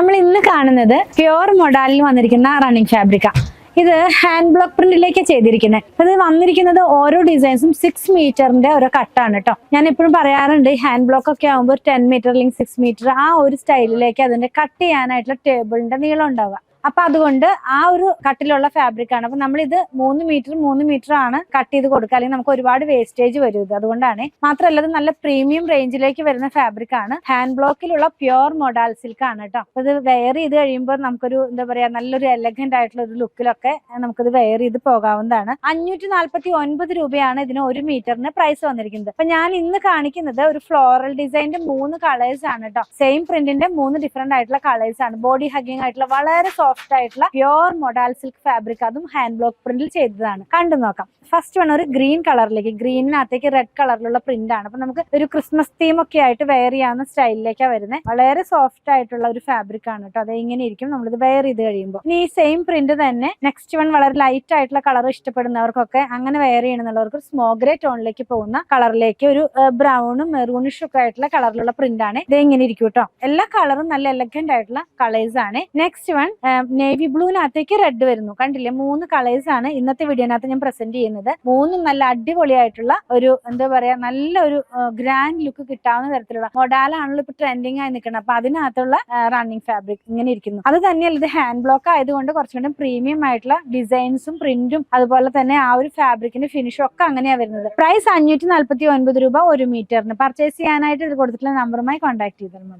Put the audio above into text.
നമ്മൾ ഇന്ന് കാണുന്നത് പ്യുവർ മൊഡാലിൽ വന്നിരിക്കുന്ന റണ്ണിങ് ഫാബ്രിക്ക. ഇത് ഹാൻഡ് ബ്ലോക്ക് പ്രിന്റിലേക്ക് ചെയ്തിരിക്കുന്നത്. ഇത് വന്നിരിക്കുന്നത് ഓരോ ഡിസൈൻസും 6 മീറ്ററിന്റെ ഓരോ കട്ടാണ് കേട്ടോ. ഞാൻ എപ്പോഴും പറയാറുണ്ട്, ഹാൻഡ് ബ്ലോക്ക് ഒക്കെ ആകുമ്പോൾ 10 മീറ്റർ അല്ലെങ്കിൽ 6 മീറ്റർ ആ ഒരു സ്റ്റൈലിലേക്ക് അതിന്റെ കട്ട് ചെയ്യാനായിട്ടുള്ള ടേബിളിന്റെ നീളം ഉണ്ടാവുക. അപ്പൊ അതുകൊണ്ട് ആ ഒരു കട്ടിലുള്ള ഫാബ്രിക് ആണ്. അപ്പൊ നമ്മളിത് 3 മീറ്റർ ആണ് കട്ട് ചെയ്ത് കൊടുക്കുക, അല്ലെങ്കിൽ നമുക്ക് ഒരുപാട് വേസ്റ്റേജ് വരും ഇത്. അതുകൊണ്ടാണ്. മാത്രമല്ല ഇത് നല്ല പ്രീമിയം റേഞ്ചിലേക്ക് വരുന്ന ഫാബ്രിക് ആണ്. ഹാൻഡ് ബ്ലോക്കിലുള്ള പ്യുവർ മൊഡാൽ സിൽക്ക് ആണ് കേട്ടോ. അപ്പൊ ഇത് വെയർ ചെയ്ത് കഴിയുമ്പോൾ നമുക്കൊരു എന്താ പറയാ, നല്ലൊരു എലഗന്റ് ആയിട്ടുള്ള ഒരു ലുക്കിലൊക്കെ നമുക്കിത് വെയർ ചെയ്ത് പോകാവുന്നതാണ്. 549 രൂപയാണ് ഇതിന് 1 മീറ്ററിന് പ്രൈസ് വന്നിരിക്കുന്നത്. അപ്പൊ ഞാൻ ഇന്ന് കാണിക്കുന്നത് ഒരു ഫ്ലോറൽ ഡിസൈനിന്റെ 3 കളേഴ്സ് ആണ് കേട്ടോ. സെയിം പ്രിന്റിന്റെ 3 ഡിഫറെന്റ് ആയിട്ടുള്ള കളേഴ്സ് ആണ്. ബോഡി ഹഗ്ഗിംഗ് ആയിട്ടുള്ള വളരെ സോഫ്റ്റ് ആയിട്ടുള്ള പ്യുവർ മൊഡാൽ സിൽക്ക് ഫാബ്രിക്, അതും ഹാൻഡ് ബ്ലോക്ക് പ്രിന്റിൽ ചെയ്തതാണ്. കണ്ടു നോക്കാം. ഫസ്റ്റ് വൺ ഒരു ഗ്രീൻ കളറിലേക്ക്, ഗ്രീനിനകത്തേക്ക് റെഡ് കളറിലുള്ള പ്രിന്റ് ആണ്. അപ്പൊ നമുക്ക് ഒരു ക്രിസ്മസ് തീം ഒക്കെ ആയിട്ട് വെയർ ചെയ്യാവുന്ന സ്റ്റൈലിലേക്കാണ് വരുന്നത്. വളരെ സോഫ്റ്റ് ആയിട്ടുള്ള ഒരു ഫാബ്രിക് ആണ് കേട്ടോ. അത് ഇങ്ങനെ ഇരിക്കും നമ്മളിത് വെയർ ചെയ്ത് കഴിയുമ്പോൾ. ഇനി ഈ സെയിം പ്രിന്റ് തന്നെ നെക്സ്റ്റ് വൺ വളരെ ലൈറ്റ് ആയിട്ടുള്ള കളർ ഇഷ്ടപ്പെടുന്നവർക്കൊക്കെ അങ്ങനെ വെയർ ചെയ്യണമെന്നുള്ളവർക്ക് സ്മോഗ്രേ ടോണിലേക്ക് പോകുന്ന കളറിലേക്ക് ഒരു ബ്രൗണും മെറൂണിഷും ഒക്കെ ആയിട്ടുള്ള കളറിലുള്ള പ്രിന്റ് ആണ്. ഇത് ഇങ്ങനെ ഇരിക്കും കേട്ടോ. എല്ലാ കളറും നല്ല എലഗന്റ് ആയിട്ടുള്ള കളേഴ്സ് ആണ്. നെക്സ്റ്റ് വൺ നേവി ബ്ലൂവിനകത്തേക്ക് റെഡ് വരുന്നു. കണ്ടില്ലേ, 3 കളേഴ്സ് ആണ് ഇന്നത്തെ വീഡിയോനകത്ത് ഞാൻ പ്രസന്റ് ചെയ്യുന്നത്. 3 നല്ല അടിപൊളിയായിട്ടുള്ള ഒരു എന്താ പറയാ, നല്ലൊരു ഗ്രാൻഡ് ലുക്ക് കിട്ടാവുന്ന തരത്തിലുള്ള മൊഡാലാണല്ലോ ഇപ്പൊ ട്രെൻഡിങ് ആയി നിൽക്കുന്നത്. അപ്പൊ അതിനകത്തുള്ള റണ്ണിങ് ഫാബ്രിക് ഇങ്ങനെ ഇരിക്കുന്നു. അത് തന്നെയല്ല, ഇത് ഹാൻഡ് ബ്ലോക്ക് ആയതുകൊണ്ട് കുറച്ചുകൂടി പ്രീമിയം ആയിട്ടുള്ള ഡിസൈൻസും പ്രിന്റും അതുപോലെ തന്നെ ആ ഒരു ഫാബ്രിക്കിന്റെ ഫിനിഷും ഒക്കെ അങ്ങനെയാ വരുന്നത്. പ്രൈസ് 549 രൂപ 1 മീറ്ററിന്. പർച്ചേസ് ചെയ്യാനായിട്ട് ഇത് കൊടുത്തിട്ടുള്ള നമ്പറുമായി കോൺടാക്ട് ചെയ്താൽ മതി.